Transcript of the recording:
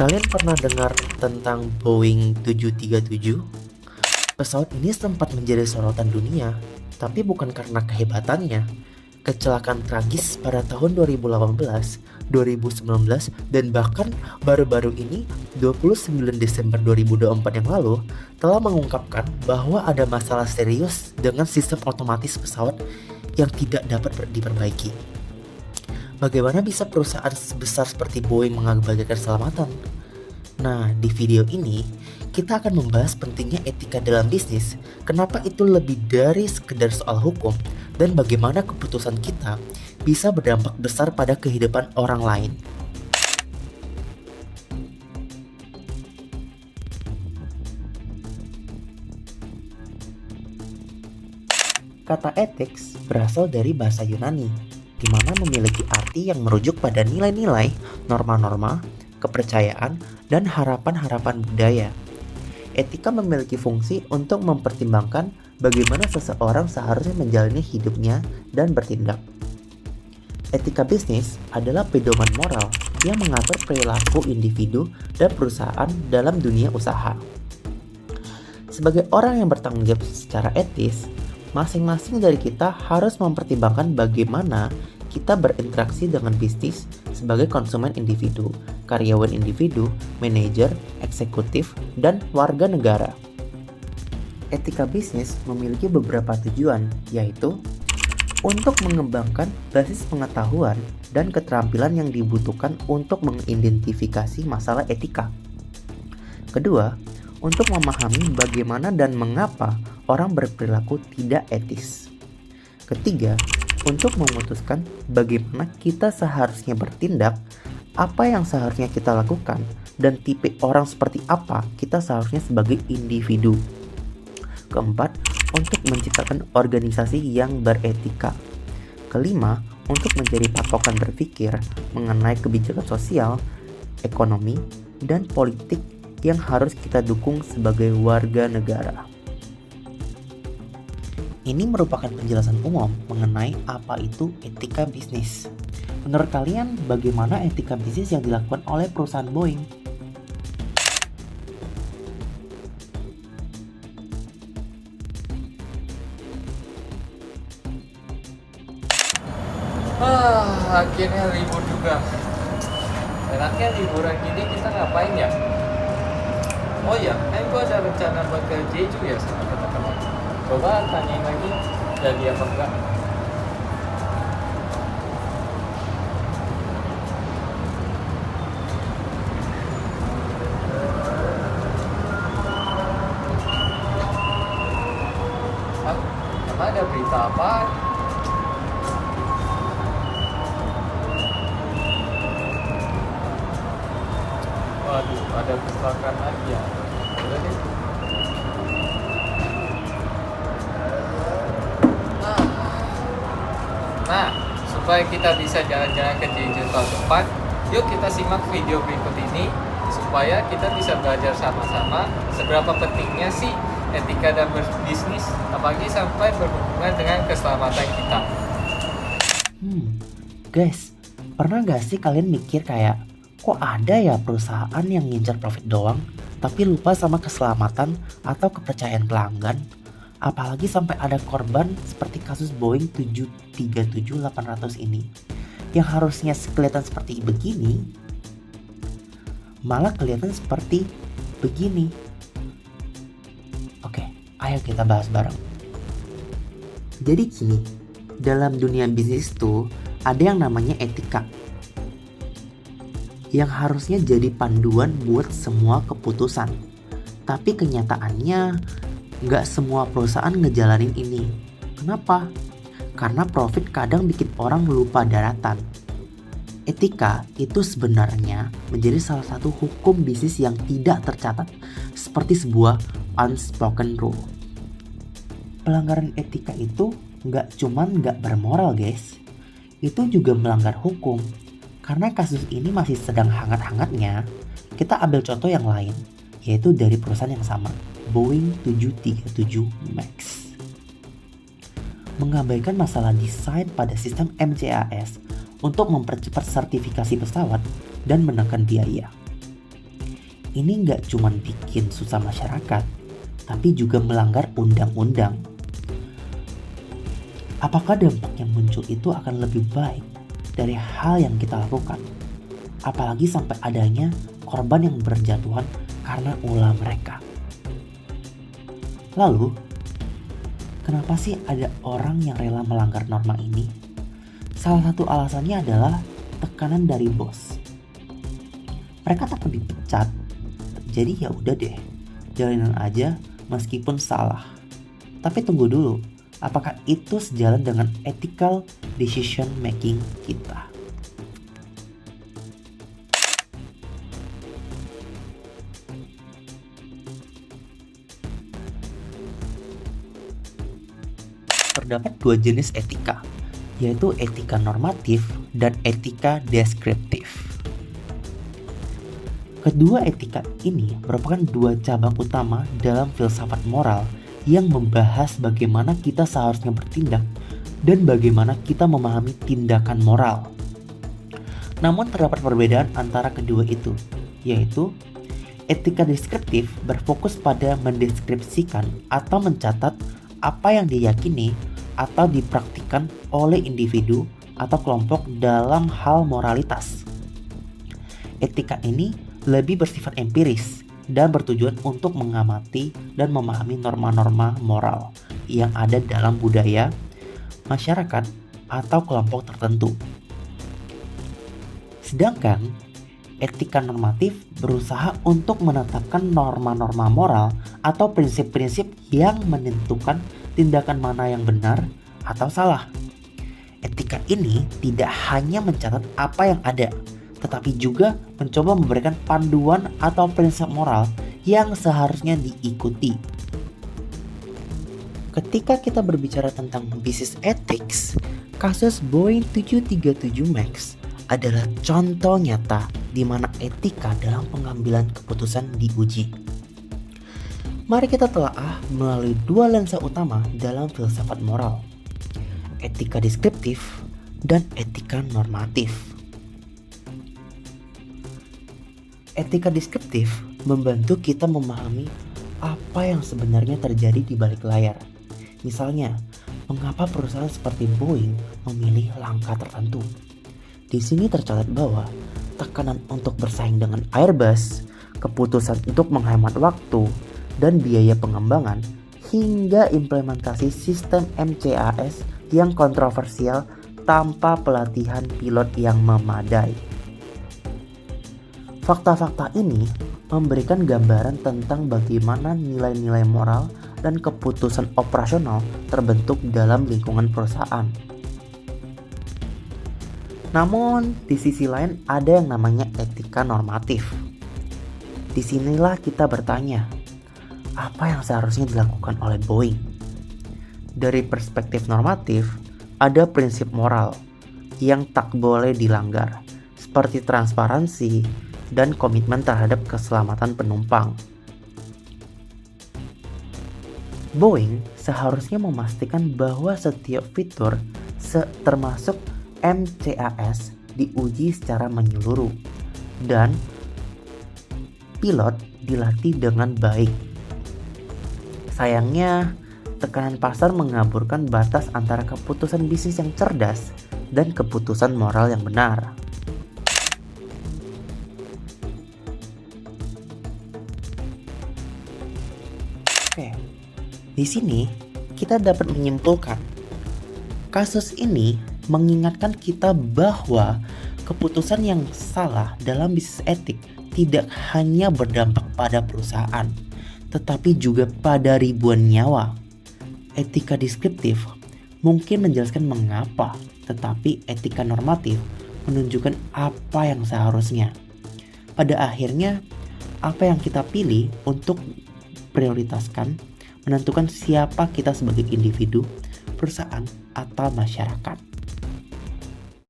Kalian pernah dengar tentang Boeing 737? Pesawat ini sempat menjadi sorotan dunia, tapi bukan karena kehebatannya. Kecelakaan tragis pada tahun 2018, 2019, dan bahkan baru-baru ini 29 Desember 2024 yang lalu telah mengungkapkan bahwa ada masalah serius dengan sistem otomatis pesawat yang tidak dapat diperbaiki. Bagaimana bisa perusahaan sebesar seperti Boeing mengabaikan keselamatan? Nah, di video ini kita akan membahas pentingnya etika dalam bisnis, kenapa itu lebih dari sekedar soal hukum, dan bagaimana keputusan kita bisa berdampak besar pada kehidupan orang lain. Kata ethics berasal dari bahasa Yunani, di mana memiliki arti yang merujuk pada nilai-nilai, norma-norma, kepercayaan, dan harapan-harapan budaya. Etika memiliki fungsi untuk mempertimbangkan bagaimana seseorang seharusnya menjalani hidupnya dan bertindak. Etika bisnis adalah pedoman moral yang mengatur perilaku individu dan perusahaan dalam dunia usaha. Sebagai orang yang bertanggung jawab secara etis, masing-masing dari kita harus mempertimbangkan bagaimana kita berinteraksi dengan bisnis sebagai konsumen individu, karyawan individu, manajer, eksekutif, dan warga negara. Etika bisnis memiliki beberapa tujuan, yaitu untuk mengembangkan basis pengetahuan dan keterampilan yang dibutuhkan untuk mengidentifikasi masalah etika. Kedua, untuk memahami bagaimana dan mengapa orang berperilaku tidak etis. Ketiga, untuk memutuskan bagaimana kita seharusnya bertindak, apa yang seharusnya kita lakukan, dan tipe orang seperti apa kita seharusnya sebagai individu. Keempat, untuk menciptakan organisasi yang beretika. Kelima, untuk menjadi patokan berpikir mengenai kebijakan sosial, ekonomi, dan politik yang harus kita dukung sebagai warga negara. Ini merupakan penjelasan umum mengenai apa itu etika bisnis. Menurut kalian, bagaimana etika bisnis yang dilakukan oleh perusahaan Boeing? Akhirnya libur juga. Enaknya liburan gini kita ngapain ya? Oh ya, gue ada rencana buat ke Jeju ya sama teman-teman. Coba tanyain lagi, jadi apa enggak? Emang ada berita apa? Waduh, ada kecelakaan lagi ya. Udah deh. Nah, supaya kita bisa jalan-jalan ke Jeju tahun depan, yuk kita simak video berikut ini supaya kita bisa belajar sama-sama seberapa pentingnya sih etika dan berbisnis, apalagi sampai berhubungan dengan keselamatan kita. Guys, pernah gak sih kalian mikir kayak, kok ada ya perusahaan yang ngincar profit doang, tapi lupa sama keselamatan atau kepercayaan pelanggan? Apalagi sampai ada korban seperti kasus Boeing 737-800 ini, yang harusnya kelihatan seperti begini, malah kelihatan seperti begini. Oke, ayo kita bahas bareng. Jadi gini, dalam dunia bisnis tuh ada yang namanya etika, yang harusnya jadi panduan buat semua keputusan. Tapi kenyataannya nggak semua perusahaan ngejalanin ini. Kenapa? Karena profit kadang bikin orang lupa daratan. Etika itu sebenarnya menjadi salah satu hukum bisnis yang tidak tercatat, seperti sebuah unspoken rule. Pelanggaran etika itu nggak cuman nggak bermoral guys, itu juga melanggar hukum. Karena kasus ini masih sedang hangat-hangatnya, kita ambil contoh yang lain, yaitu dari perusahaan yang sama, Boeing 737 MAX. Mengabaikan masalah desain pada sistem MCAS untuk mempercepat sertifikasi pesawat dan menekan biaya. Ini nggak cuma bikin susah masyarakat, tapi juga melanggar undang-undang. Apakah dampak yang muncul itu akan lebih baik dari hal yang kita lakukan? Apalagi sampai adanya korban yang berjatuhan karena ulah mereka. Lalu, kenapa sih ada orang yang rela melanggar norma ini? Salah satu alasannya adalah tekanan dari bos. Mereka takut dipecat, jadi ya udah deh, jalanin aja meskipun salah. Tapi tunggu dulu, apakah itu sejalan dengan ethical decision making kita? Terdapat dua jenis etika, yaitu etika normatif dan etika deskriptif. Kedua etika ini merupakan dua cabang utama dalam filsafat moral yang membahas bagaimana kita seharusnya bertindak dan bagaimana kita memahami tindakan moral. Namun terdapat perbedaan antara kedua itu, yaitu etika deskriptif berfokus pada mendeskripsikan atau mencatat apa yang diyakini atau dipraktikkan oleh individu atau kelompok dalam hal moralitas. Etika ini lebih bersifat empiris dan bertujuan untuk mengamati dan memahami norma-norma moral yang ada dalam budaya, masyarakat, atau kelompok tertentu. Sedangkan etika normatif berusaha untuk menetapkan norma-norma moral atau prinsip-prinsip yang menentukan tindakan mana yang benar atau salah. Etika ini tidak hanya mencatat apa yang ada, tetapi juga mencoba memberikan panduan atau prinsip moral yang seharusnya diikuti. Ketika kita berbicara tentang business ethics, kasus Boeing 737 MAX adalah contoh nyata di mana etika dalam pengambilan keputusan diuji. Mari kita telaah melalui dua lensa utama dalam filsafat moral, etika deskriptif dan etika normatif. Etika deskriptif membantu kita memahami apa yang sebenarnya terjadi di balik layar. Misalnya, mengapa perusahaan seperti Boeing memilih langkah tertentu. Di sini tercatat bahwa tekanan untuk bersaing dengan Airbus, keputusan untuk menghemat waktu, dan biaya pengembangan, hingga implementasi sistem MCAS yang kontroversial tanpa pelatihan pilot yang memadai. Fakta-fakta ini memberikan gambaran tentang bagaimana nilai-nilai moral dan keputusan operasional terbentuk dalam lingkungan perusahaan. Namun, di sisi lain ada yang namanya etika normatif. Disinilah kita bertanya, apa yang seharusnya dilakukan oleh Boeing? Dari perspektif normatif, ada prinsip moral yang tak boleh dilanggar, seperti transparansi dan komitmen terhadap keselamatan penumpang. Boeing seharusnya memastikan bahwa setiap fitur termasuk MCAS diuji secara menyeluruh dan pilot dilatih dengan baik. Sayangnya, tekanan pasar mengaburkan batas antara keputusan bisnis yang cerdas dan keputusan moral yang benar. Oke, di sini kita dapat menyimpulkan kasus ini mengingatkan kita bahwa keputusan yang salah dalam bisnis etik tidak hanya berdampak pada perusahaan, tetapi juga pada ribuan nyawa. Etika deskriptif mungkin menjelaskan mengapa, tetapi etika normatif menunjukkan apa yang seharusnya. Pada akhirnya, apa yang kita pilih untuk prioritaskan menentukan siapa kita sebagai individu, perusahaan, atau masyarakat.